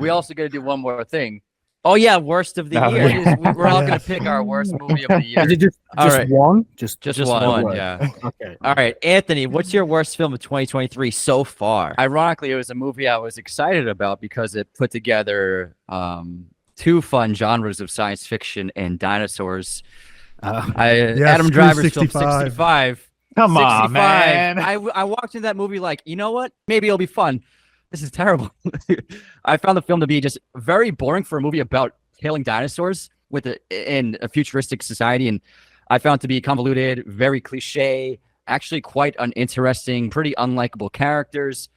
we also got to do one more thing. Oh yeah, worst of the year. We're all gonna pick our worst movie of the year. Is it just right. one? Just one. Yeah. Okay. All right, Anthony, what's your worst film of 2023 so far? Ironically, it was a movie I was excited about because it put together two fun genres of science fiction and dinosaurs. Adam Driver's film 65. Come 65. on, man. I walked into that movie like, you know what? Maybe it'll be fun. This is terrible. I found the film to be just very boring for a movie about killing dinosaurs in a futuristic society. And I found it to be convoluted, very cliche, actually quite uninteresting, pretty unlikable characters,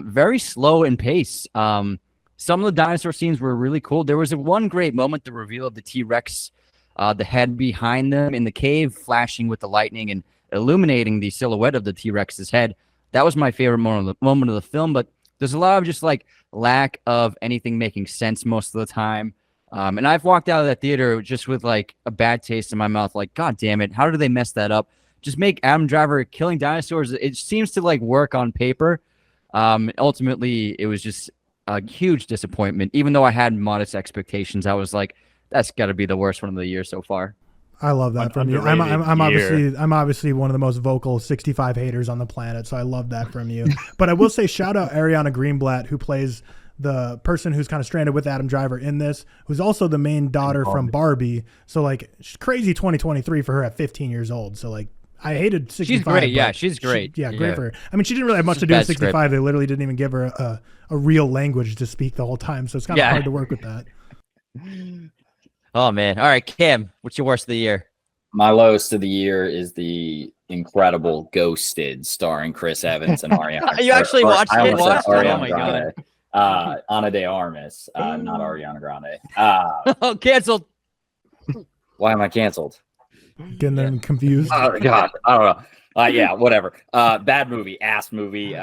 very slow in pace. Some of the dinosaur scenes were really cool. There was one great moment, the reveal of the T-Rex, the head behind them in the cave, flashing with the lightning and illuminating the silhouette of the T-Rex's head. That was my favorite moment of the film, but there's a lot of just like lack of anything making sense most of the time. And I've walked out of that theater just with like a bad taste in my mouth. Like, God damn it. How did they mess that up? Just make Adam Driver killing dinosaurs. It seems to like work on paper. Ultimately, it was just a huge disappointment. Even though I had modest expectations, I was like, that's got to be the worst one of the year so far. I love that from you. I'm obviously one of the most vocal 65 haters on the planet, so I love that from you. But I will say, shout out Ariana Greenblatt, who plays the person who's kind of stranded with Adam Driver in this, who's also the main daughter from Barbie. So like, crazy 2023 for her at 15 years old. So like, I hated 65. She's great. Yeah, she's great. Great for her. I mean, she didn't really have much to do with 65. Script. They literally didn't even give her a real language to speak the whole time. So it's kind of hard to work with that. Oh, man. All right, Cam, what's your worst of the year? My lowest of the year is the incredible Ghosted, starring Chris Evans and Ariana. You actually watched it? Oh, my God. Ana de Armas, not Ariana Grande. Canceled. Why am I canceled? Getting them confused. Oh, God. I don't know. Yeah, whatever. Bad movie, ass movie.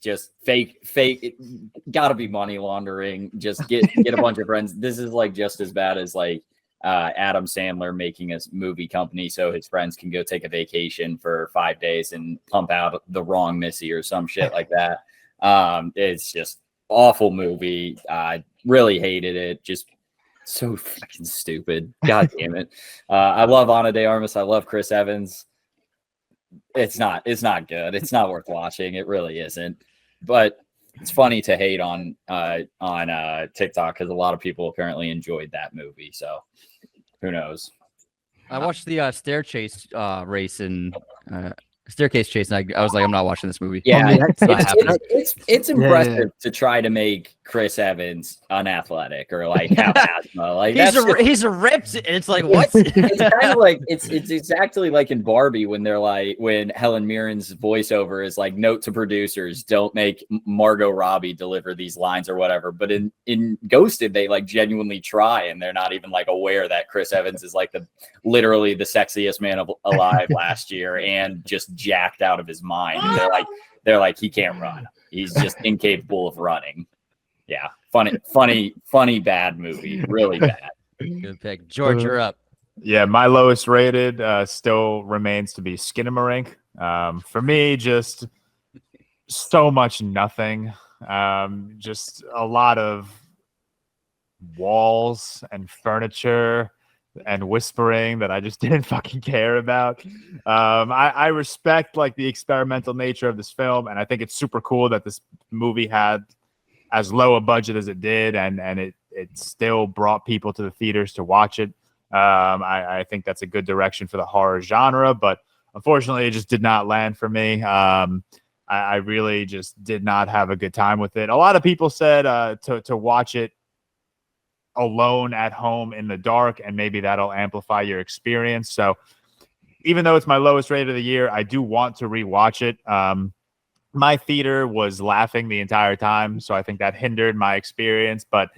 Just fake. Gotta be money laundering. Just get a bunch of friends. This is like just as bad as like Adam Sandler making a movie company so his friends can go take a vacation for 5 days and pump out the wrong Missy or some shit like that. It's just awful movie. I really hated it. Just so fucking stupid. God damn it. I love Ana de Armas. I love Chris Evans. It's not good. It's not worth watching. It really isn't. But it's funny to hate on TikTok because a lot of people apparently enjoyed that movie. So who knows? I watched the staircase race and staircase chase, and I was like, I'm not watching this movie. Yeah, it's impressive to try to make Chris Evans unathletic or like have asthma. Like he's ripped. It's like what? It's kind of like it's exactly like in Barbie when they're like when Helen Mirren's voiceover is like, note to producers, don't make Margot Robbie deliver these lines or whatever. But in Ghosted, they like genuinely try, and they're not even like aware that Chris Evans is like literally the sexiest man alive last year and just jacked out of his mind. They're like he can't run. He's just incapable of running. Yeah, funny bad movie. Really bad. Good pick. George, you're up. Yeah, my lowest rated still remains to be Skinamarink. For me, just so much nothing. Just a lot of walls and furniture and whispering that I just didn't fucking care about. I respect like the experimental nature of this film, and I think it's super cool that this movie had as low a budget as it did, and it still brought people to the theaters to watch it. I think that's a good direction for the horror genre, but unfortunately it just did not land for me. I really just did not have a good time with it. A lot of people said to watch it alone at home in the dark, and maybe that'll amplify your experience. So even though it's my lowest rate of the year, I do want to rewatch it. My theater was laughing the entire time, so I think that hindered my experience. But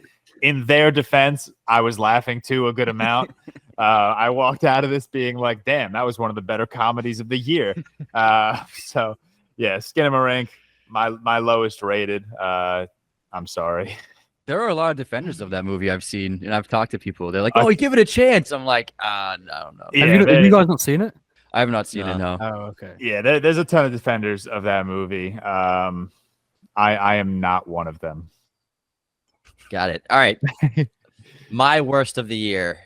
in their defense, I was laughing too a good amount. I walked out of this being like, damn, that was one of the better comedies of the year. So yeah, Skinamarink, my lowest rated. I'm sorry. There are a lot of defenders of that movie I've seen, and I've talked to people. They're like, "Oh, give it a chance." I'm like, I don't know. Yeah, have you guys not seen it? I have not seen it. No. Oh, okay. Yeah, there's a ton of defenders of that movie. I am not one of them. Got it. All right. My worst of the year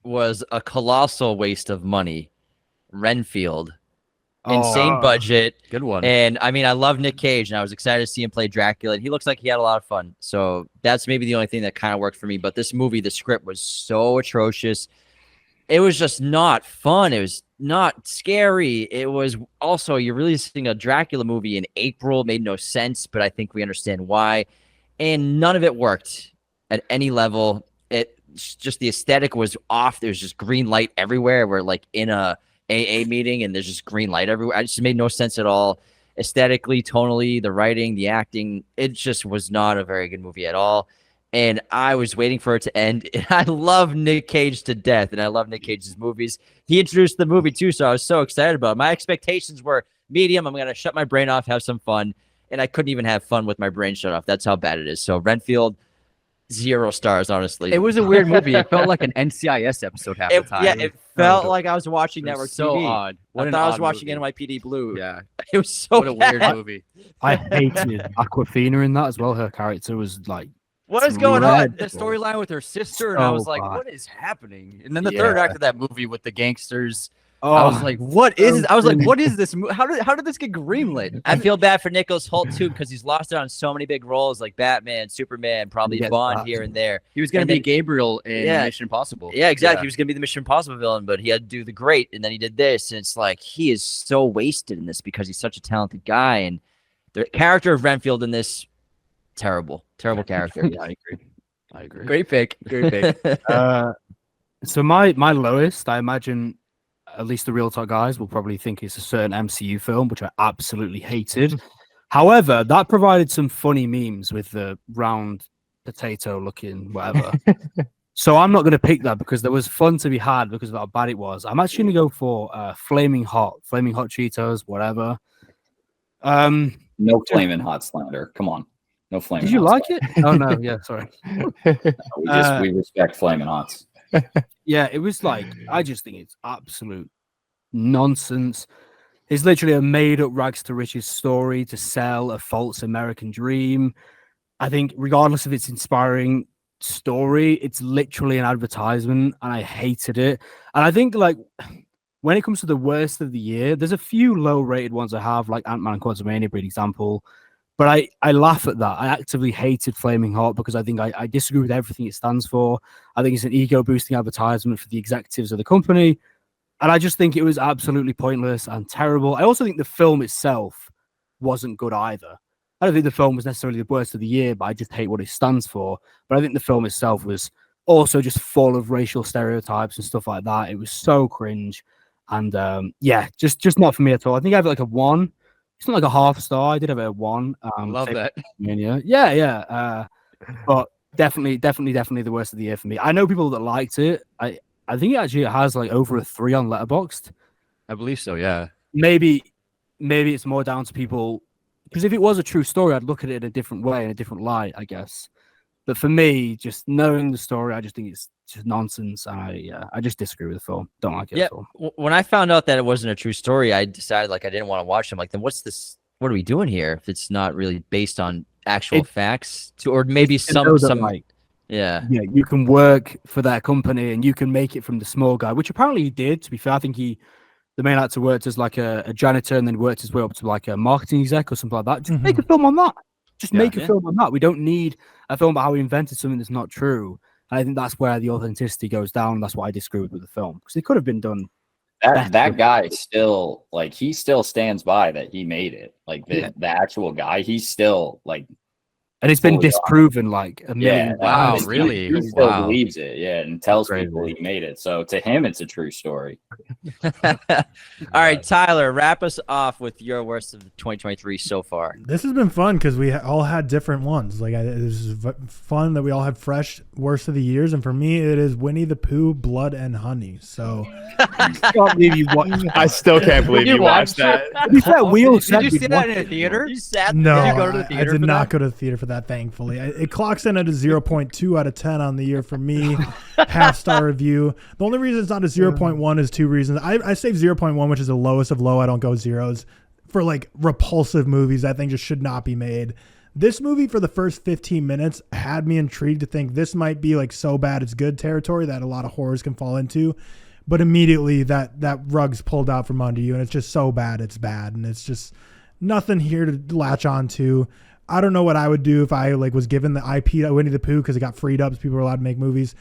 was a colossal waste of money. Renfield. Insane budget. Good one. And I mean, I love Nick Cage, and I was excited to see him play Dracula. And he looks like he had a lot of fun. So that's maybe the only thing that kind of worked for me. But this movie, the script was so atrocious. It was just not fun. It was not scary. It was also, you're releasing a Dracula movie in April. It made no sense, but I think we understand why. And none of it worked at any level. It just, the aesthetic was off. There's just green light everywhere. We're like in a AA meeting and there's just green light everywhere. It just made no sense at all. Aesthetically, tonally, the writing, the acting, it just was not a very good movie at all. And I was waiting for it to end. And I love Nick Cage to death, and I love Nick Cage's movies. He introduced the movie too, so I was so excited about it. My expectations were medium. I'm going to shut my brain off, have some fun. And I couldn't even have fun with my brain shut off. That's how bad it is. So Renfield, 0 stars, honestly. It was a weird movie. It felt like an NCIS episode half the time. Yeah, it felt like I was watching Network so TV. odd. I thought I was watching NYPD Blue. Yeah. It was so What a weird bad. movie. I hated Aquafina in that as well. Her character was like, What is going on? The storyline with her sister, and I was like, bad. what is happening? And then the third act of that movie with the gangsters, oh, I was like, what is it? I was like, what is this? How did this get greenlit? I feel bad for Nicholas Hoult too, because he's lost it on so many big roles like Batman, Superman, probably Yes, Bond that. here and there. He was going And to be then- Gabriel in Yeah. Mission Impossible. Yeah, exactly. He was gonna be the Mission Impossible villain, but he had to do the great, and then he did this, and it's like he is so wasted in this because he's such a talented guy, and the character of Renfield in this, terrible character. yeah, I agree. Great pick. Great pick. So my lowest, I imagine, at least the ReelTok guys will probably think it's a certain MCU film, which I absolutely hated. However, that provided some funny memes with the round potato looking whatever. So I'm not going to pick that because there was fun to be had because of how bad it was. I'm actually going to go for Flamin Hot Cheetos, whatever. No Flamin Hot slander. Come on. No Flamin Did you Hot like it? Oh no, yeah, sorry. slander. We respect Flamin Hots. Yeah, it was like, I just think it's absolute nonsense. It's literally a made-up rags to riches story to sell a false American dream. I think regardless of its inspiring story, it's literally an advertisement, and I hated it. And I think, like, when it comes to the worst of the year, there's a few low-rated ones I have, like Ant-Man and Quantumania, for example. But I laugh at that. I actively hated Flaming Hot because I think I disagree with everything it stands for. I think it's an ego-boosting advertisement for the executives of the company. And I just think it was absolutely pointless and terrible. I also think the film itself wasn't good either. I don't think the film was necessarily the worst of the year, but I just hate what it stands for. But I think the film itself was also just full of racial stereotypes and stuff like that. It was so cringe. And yeah, just not for me at all. I think I have like a 1. It's not like a half star. I did have a 1. Love that. Yeah. But definitely the worst of the year for me. I know people that liked it. I think it has like over a 3 on Letterboxd. I believe so, yeah. Maybe it's more down to people, because if it was a true story, I'd look at it in a different way, in a different light, I guess. But for me, just knowing the story, I just think it's just nonsense. I just disagree with the film. Don't like it Yeah, at all. when I found out that it wasn't a true story, I decided like I didn't want to watch them. Like, then what's this? What are we doing here? If it's not really based on actual facts, or maybe some like, yeah. You can work for that company and you can make it from the small guy, which apparently he did. To be fair, I think the main actor worked as like a janitor and then worked his way up to like a marketing exec or something like that. Just make a film on that. Make a film on that. We don't need a film about how he invented something that's not true. And I think that's where the authenticity goes down. That's why I disagree with the film, because it could have been done. That guy still, like, he still stands by that he made it. Like the actual guy, he's still like, and it's been disproven like a million. Wow, he- really? He still Wow. believes it, and tells Crazy. people he made it. So to him, it's a true story. All right, Tyler, wrap us off with your worst of 2023 so far. This has been fun because we all had different ones. Like, this is fun that we all have fresh worst of the years. And for me, it is Winnie the Pooh, Blood and Honey. So I can't believe you watched. I still can't believe you watched that. To be fair, we all Did said you we'd see that watch in a it. theater? You sat no, there. Did you go to the I theater did for not that? go to the theater for that, thankfully. It clocks in at a 0.2 out of 10 on the year for me. Half-star review. The only reason it's not a 0.1 is 2 reasons. I say 0.1, which is the lowest of low. I don't go zeros. For like repulsive movies, that thing just should not be made. This movie for the first 15 minutes had me intrigued to think this might be like so bad it's good territory that a lot of horrors can fall into. But immediately that rug's pulled out from under you and it's just so bad it's bad. And it's just nothing here to latch on to. I don't know what I would do if I like was given the IP to Winnie the Pooh because it got freed up so people were allowed to make movies.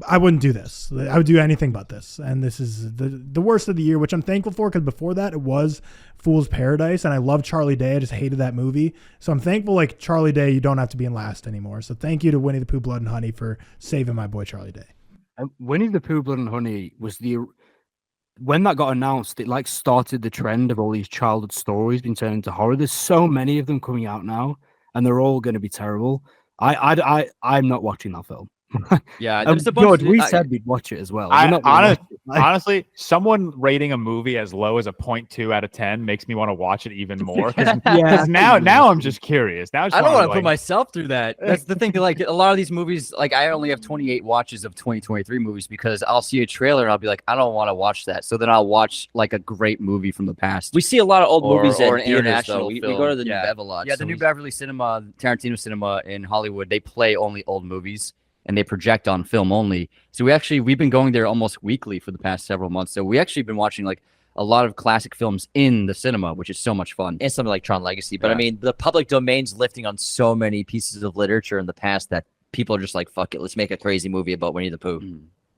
I wouldn't do this. I would do anything but this. And this is the worst of the year, which I'm thankful for because before that it was Fool's Paradise and I love Charlie Day. I just hated that movie. So I'm thankful like Charlie Day, you don't have to be in last anymore. So thank you to Winnie the Pooh, Blood and Honey for saving my boy Charlie Day. Winnie the Pooh, Blood and Honey was when that got announced, it like started the trend of all these childhood stories being turned into horror. There's so many of them coming out now and they're all going to be terrible. I'm not watching that film. Yeah, there's a bunch. We said we'd watch it as well. Honestly, someone rating a movie as low as a 0.2 out of 10 makes me want to watch it even more. Because now I'm just curious. Now I don't want to put myself through that. That's the thing. Like a lot of these movies, like I only have 28 watches of 2023 movies because I'll see a trailer and I'll be like, I don't want to watch that. So then I'll watch like a great movie from the past. We see a lot of old movies or at international theaters, though. We go to the New Bev a lot. Yeah, the New Beverly Cinema, Tarantino Cinema in Hollywood, they play only old movies. And they project on film only. So we've been going there almost weekly for the past several months. So we actually been watching like a lot of classic films in the cinema, which is so much fun. And something like Tron Legacy. But I mean, the public domain's lifting on so many pieces of literature in the past that people are just like, fuck it, let's make a crazy movie about Winnie the Pooh.